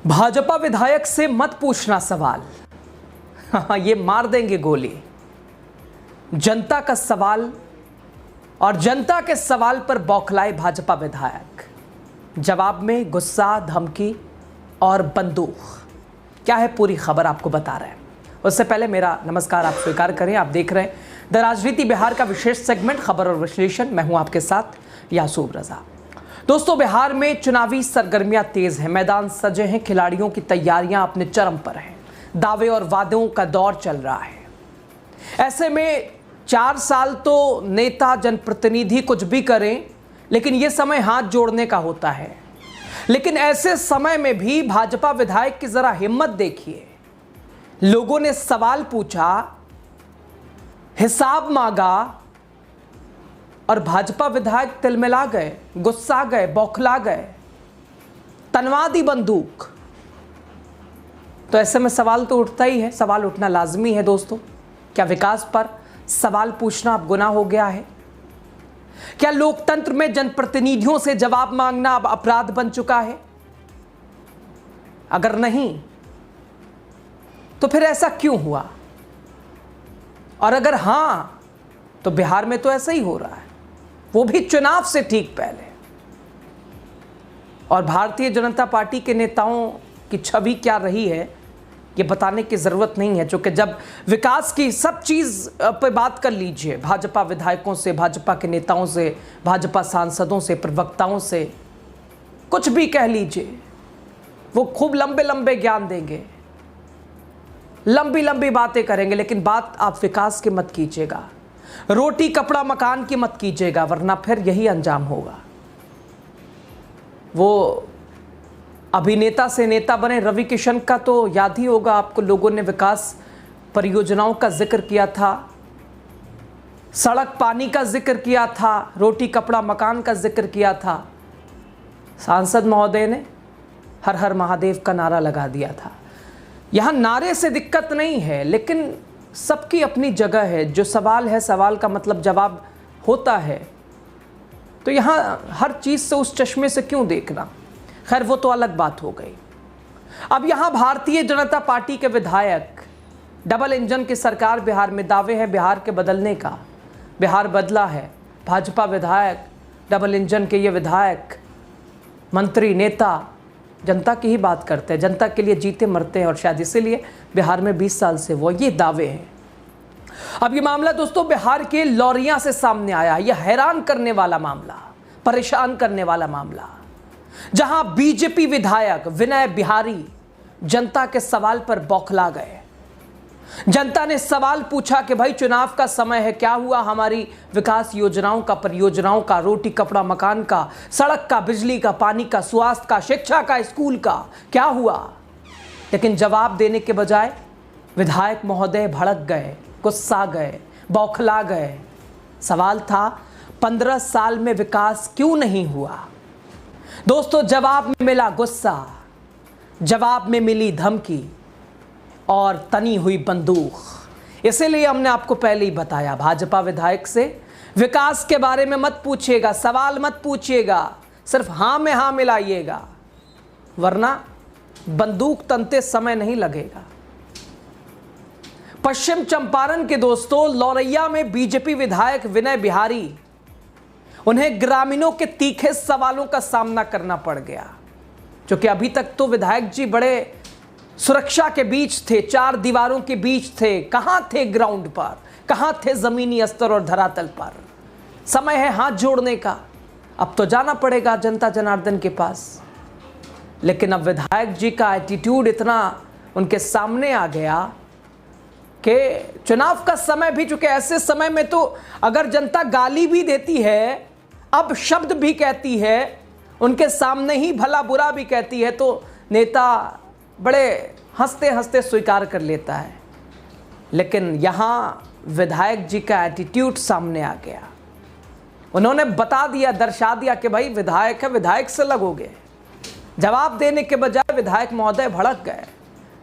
भाजपा विधायक से मत पूछना सवाल। हाँ, ये मार देंगे गोली। जनता का सवाल और जनता के सवाल पर बौखलाए भाजपा विधायक। जवाब में गुस्सा, धमकी और बंदूक। क्या है पूरी खबर आपको बता रहे हैं। उससे पहले मेरा नमस्कार आप स्वीकार करें। आप देख रहे हैं द राजनीति बिहार का विशेष सेगमेंट खबर और विश्लेषण। मैं हूं आपके साथ यासूब रजा। दोस्तों, बिहार में चुनावी सरगर्मियां तेज हैं, मैदान सजे हैं, खिलाड़ियों की तैयारियां अपने चरम पर हैं, दावे और वादों का दौर चल रहा है। ऐसे में 4 साल तो नेता जनप्रतिनिधि कुछ भी करें, लेकिन यह समय हाथ जोड़ने का होता है। लेकिन ऐसे समय में भी भाजपा विधायक की जरा हिम्मत देखिए। लोगों ने सवाल पूछा, हिसाब मांगा और भाजपा विधायक तिलमिला गए, गुस्सा गए, बौखला गए, तनवा दी बंदूक। तो ऐसे में सवाल तो उठता ही है, सवाल उठना लाजमी है। दोस्तों, क्या विकास पर सवाल पूछना अब गुनाह हो गया है? क्या लोकतंत्र में जनप्रतिनिधियों से जवाब मांगना अब अपराध बन चुका है? अगर नहीं तो फिर ऐसा क्यों हुआ? और अगर हां तो बिहार में तो ऐसा ही हो रहा है, वो भी चुनाव से ठीक पहले। और भारतीय जनता पार्टी के नेताओं की छवि क्या रही है ये बताने की जरूरत नहीं है, क्योंकि जब विकास की सब चीज पे बात कर लीजिए, भाजपा विधायकों से, भाजपा के नेताओं से, भाजपा सांसदों से, प्रवक्ताओं से, कुछ भी कह लीजिए, वो खूब लंबे लंबे ज्ञान देंगे, लंबी लंबी बातें करेंगे, लेकिन बात आप विकास की मत कीजिएगा, रोटी कपड़ा मकान की मत कीजिएगा, वरना फिर यही अंजाम होगा। वो अभिनेता से नेता बने रवि किशन का तो याद ही होगा आपको। लोगों ने विकास परियोजनाओं का जिक्र किया था, सड़क पानी का जिक्र किया था, रोटी कपड़ा मकान का जिक्र किया था। सांसद महोदय ने हर हर महादेव का नारा लगा दिया था। यहां नारे से दिक्कत नहीं है, लेकिन सबकी अपनी जगह है। जो सवाल है, सवाल का मतलब जवाब होता है। तो यहां हर चीज से उस चश्मे से क्यों देखना? खैर, वो तो अलग बात हो गई। अब यहां भारतीय जनता पार्टी के विधायक, डबल इंजन की सरकार बिहार में, दावे हैं बिहार के बदलने का। बिहार बदला है। भाजपा विधायक, डबल इंजन के ये विधायक, मंत्री, नेता जनता की ही बात करते हैं, जनता के लिए जीते मरते हैं, और शायद इसीलिए बिहार में 20 साल से वो ये दावे हैं। अब ये मामला दोस्तों बिहार के लौरिया से सामने आया। यह हैरान करने वाला मामला, परेशान करने वाला मामला, जहां बीजेपी विधायक विनय बिहारी जनता के सवाल पर बौखला गए। जनता ने सवाल पूछा कि भाई, चुनाव का समय है, क्या हुआ हमारी विकास योजनाओं का, परियोजनाओं का, रोटी कपड़ा मकान का, सड़क का, बिजली का, पानी का, स्वास्थ्य का, शिक्षा का, स्कूल का, क्या हुआ? लेकिन जवाब देने के बजाय विधायक महोदय भड़क गए, गुस्सा गए, बौखला गए। सवाल था, 15 साल में विकास क्यों नहीं हुआ? दोस्तों, जवाब में मिला गुस्सा, जवाब में मिली धमकी और तनी हुई बंदूक। इसीलिए हमने आपको पहले ही बताया, भाजपा विधायक से विकास के बारे में मत पूछिएगा, सवाल मत पूछिएगा, सिर्फ हां में हां मिलाइएगा, वरना बंदूक तनते समय नहीं लगेगा। पश्चिम चंपारण के दोस्तों लौरैया में बीजेपी विधायक विनय बिहारी, उन्हें ग्रामीणों के तीखे सवालों का सामना करना पड़ गया, क्योंकि अभी तक तो विधायक जी बड़े सुरक्षा के बीच थे, 4 दीवारों के बीच थे। कहां थे ग्राउंड पर, कहां थे जमीनी स्तर और धरातल पर? समय है हाथ जोड़ने का। अब तो जाना पड़ेगा जनता जनार्दन के पास। लेकिन अब विधायक जी का एटीट्यूड इतना उनके सामने आ गया कि चुनाव का समय भी, चूंकि ऐसे समय में तो अगर जनता गाली भी देती है, अब शब्द भी कहती है, उनके सामने ही भला बुरा भी कहती है, तो नेता बड़े हंसते हंसते स्वीकार कर लेता है। लेकिन यहां विधायक जी का एटीट्यूड सामने आ गया। उन्होंने बता दिया, दर्शा दिया कि भाई विधायक है, विधायक से लगोगे। जवाब देने के बजाय विधायक महोदय भड़क गए।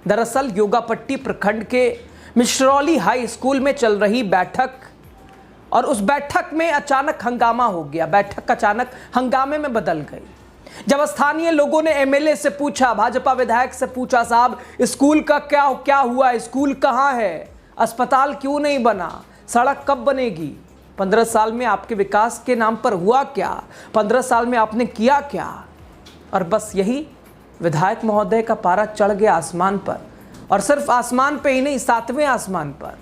दरअसल योगापट्टी प्रखंड के मिश्रौली हाई स्कूल में चल रही बैठक, और उस बैठक में अचानक हंगामा हो गया। बैठक अचानक हंगामे में बदल गई। जब स्थानीय लोगों ने एमएलए से पूछा, भाजपा विधायक से पूछा, साहब स्कूल का क्या हुआ, स्कूल कहाँ है, अस्पताल क्यों नहीं बना, सड़क कब बनेगी, 15 साल में आपके विकास के नाम पर हुआ क्या, 15 साल में आपने किया क्या। और बस यही विधायक महोदय का पारा चढ़ गया आसमान पर, और सिर्फ आसमान पे ही नहीं, 7वें आसमान पर।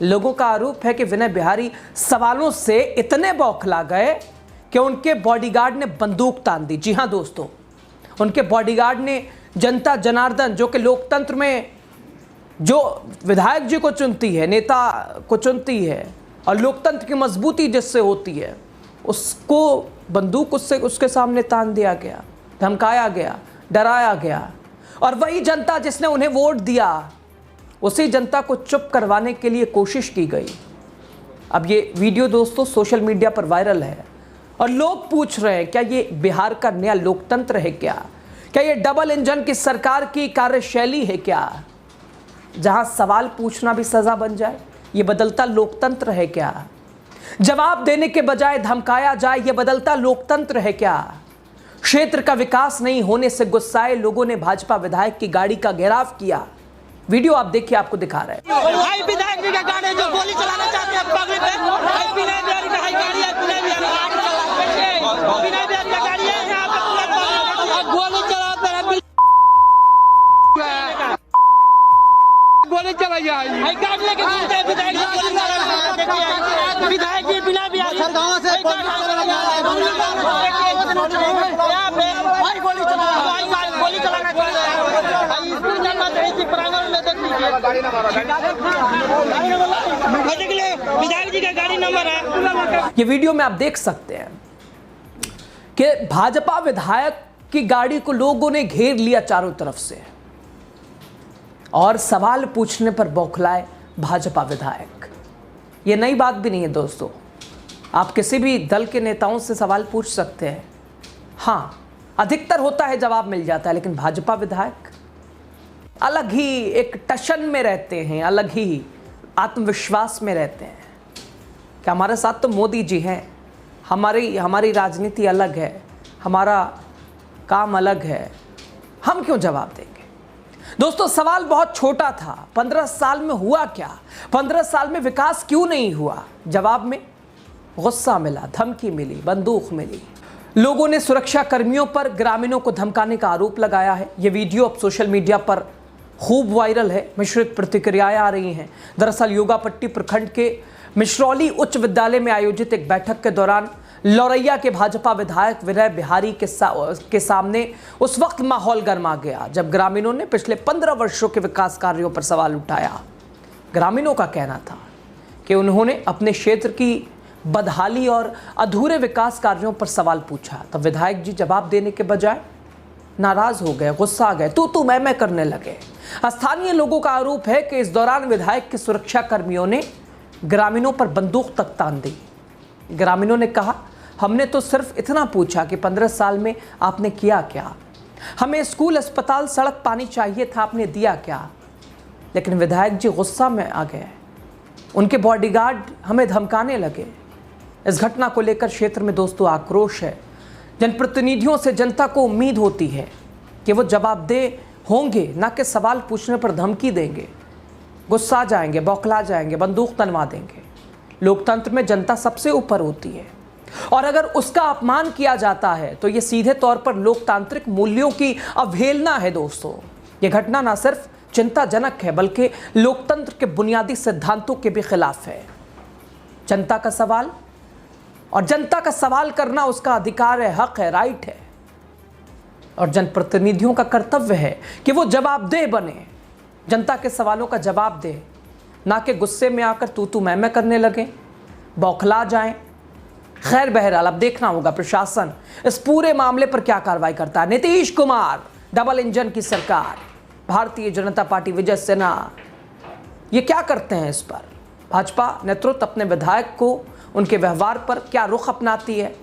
लोगों का आरोप है कि विनय बिहारी सवालों से इतने बौखला गए कि उनके बॉडीगार्ड ने बंदूक तान दी। जी हां दोस्तों, उनके बॉडीगार्ड ने जनता जनार्दन, जो कि लोकतंत्र में जो विधायक जी को चुनती है, नेता को चुनती है और लोकतंत्र की मजबूती जिससे होती है, उसको बंदूक उसके सामने तान दिया गया, धमकाया गया, डराया गया। और वही जनता जिसने उन्हें वोट दिया, उसी जनता को चुप करवाने के लिए कोशिश की गई। अब ये वीडियो दोस्तों सोशल मीडिया पर वायरल है और लोग पूछ रहे हैं, क्या ये बिहार का नया लोकतंत्र है क्या ये डबल इंजन की सरकार की कार्यशैली है क्या, जहां सवाल पूछना भी सजा बन जाए? ये बदलता लोकतंत्र है क्या? जवाब देने के बजाय धमकाया जाए, ये बदलता लोकतंत्र है क्या? क्षेत्र का विकास नहीं होने से गुस्साए लोगों ने भाजपा विधायक की गाड़ी का घेराव किया। वीडियो आप देखिए, आपको दिखा रहे हैं। हाई विधायक जी का गाड़ी जो गोली चलाना चाहते हैं पब्लिक पे, हाई विनय बिहारी का हाई गाड़ी है, विनय बिहारी का गाड़ी है, यहाँ पे गोली चलाते हैं, गोली चलाई हाई गाड़ी लेके घूमते हैं विधायक जी, गोली चलाते हैं विधायक जी विनय बिहारी गाँव से गोली चलाना चाहते हैं, स्कूल जाना चाहिए प्रांगण में देख लीजिए विधायक जी का गाड़ी नंबर है। ये वीडियो में आप देख सकते हैं कि भाजपा विधायक की गाड़ी को लोगों ने घेर लिया चारों तरफ से और सवाल पूछने पर बौखलाए भाजपा विधायक। ये नई बात भी नहीं है दोस्तों, आप किसी भी दल के नेताओं से सवाल पूछ सकते हैं, हाँ अधिकतर होता है जवाब मिल जाता है, लेकिन भाजपा विधायक अलग ही एक टशन में रहते हैं, अलग ही आत्मविश्वास में रहते हैं कि हमारे साथ तो मोदी जी हैं, हमारी राजनीति अलग है, हमारा काम अलग है, हम क्यों जवाब देंगे। दोस्तों सवाल बहुत छोटा था, 15 साल में हुआ क्या, 15 साल में विकास क्यों नहीं हुआ। जवाब में गुस्सा मिला, धमकी मिली, बंदूक मिली। लोगों ने सुरक्षा कर्मियों पर ग्रामीणों को धमकाने का आरोप लगाया है। यह वीडियो अब सोशल मीडिया पर खूब वायरल है, मिश्रित प्रतिक्रियाएं आ रही हैं। दरअसल योगापट्टी प्रखंड के मिश्रौली उच्च विद्यालय में आयोजित एक बैठक के दौरान लौरैया के भाजपा विधायक विनय बिहारी के सामने उस वक्त माहौल गर्मा गया जब ग्रामीणों ने पिछले 15 वर्षों के विकास कार्यों पर सवाल उठाया। ग्रामीणों का कहना था कि उन्होंने अपने क्षेत्र की बदहाली और अधूरे विकास कार्यों पर सवाल पूछा। तब विधायक जी जवाब देने के बजाय नाराज हो गए, गुस्सा आ गए, तू मैं करने लगे। स्थानीय लोगों का आरोप है कि इस दौरान विधायक के सुरक्षा कर्मियों ने ग्रामीणों पर बंदूक तक तान दी। ग्रामीणों ने कहा, हमने तो सिर्फ इतना पूछा कि 15 साल में आपने किया क्या, हमें स्कूल, अस्पताल, सड़क, पानी चाहिए था, आपने दिया क्या। लेकिन विधायक जी गुस्सा में आ गए, उनके बॉडीगार्ड हमें धमकाने लगे। इस घटना को लेकर क्षेत्र में दोस्तों आक्रोश है। जनप्रतिनिधियों से जनता को उम्मीद होती है कि वो जवाबदेह होंगे, ना कि सवाल पूछने पर धमकी देंगे, गुस्सा जाएंगे, बौखला जाएंगे, बंदूक तनवा देंगे। लोकतंत्र में जनता सबसे ऊपर होती है और अगर उसका अपमान किया जाता है तो ये सीधे तौर पर लोकतांत्रिक मूल्यों की अवहेलना है। दोस्तों ये घटना न सिर्फ चिंताजनक है बल्कि लोकतंत्र के बुनियादी सिद्धांतों के भी खिलाफ है। जनता का सवाल और जनता का सवाल करना उसका अधिकार है, हक है, राइट है और जनप्रतिनिधियों का कर्तव्य है कि वो जवाबदेह बने, जनता के सवालों का जवाब दे, ना कि गुस्से में आकर तू मैं करने लगे, बौखला जाएं। खैर बहरहाल अब देखना होगा प्रशासन इस पूरे मामले पर क्या कार्रवाई करता है। नीतीश कुमार, डबल इंजन की सरकार, भारतीय जनता पार्टी, विजय सिन्हा, ये क्या करते हैं इस पर? भाजपा नेतृत्व अपने विधायक को, उनके व्यवहार पर क्या रुख अपनाती है,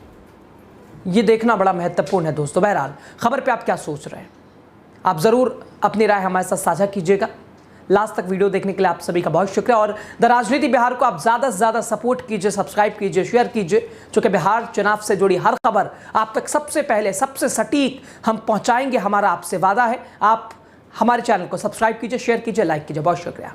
ये देखना बड़ा महत्वपूर्ण है दोस्तों। बहरहाल खबर पे आप क्या सोच रहे हैं, आप ज़रूर अपनी राय हमारे साथ साझा कीजिएगा। लास्ट तक वीडियो देखने के लिए आप सभी का बहुत शुक्रिया। और द राजनीति बिहार को आप ज़्यादा से ज़्यादा सपोर्ट कीजिए, सब्सक्राइब कीजिए, शेयर कीजिए, क्योंकि बिहार चुनाव से जुड़ी हर खबर आप तक सबसे पहले, सबसे सटीक हम पहुँचाएंगे। हमारा आपसे वादा है। आप हमारे चैनल को सब्सक्राइब कीजिए, शेयर कीजिए, लाइक कीजिए। बहुत शुक्रिया।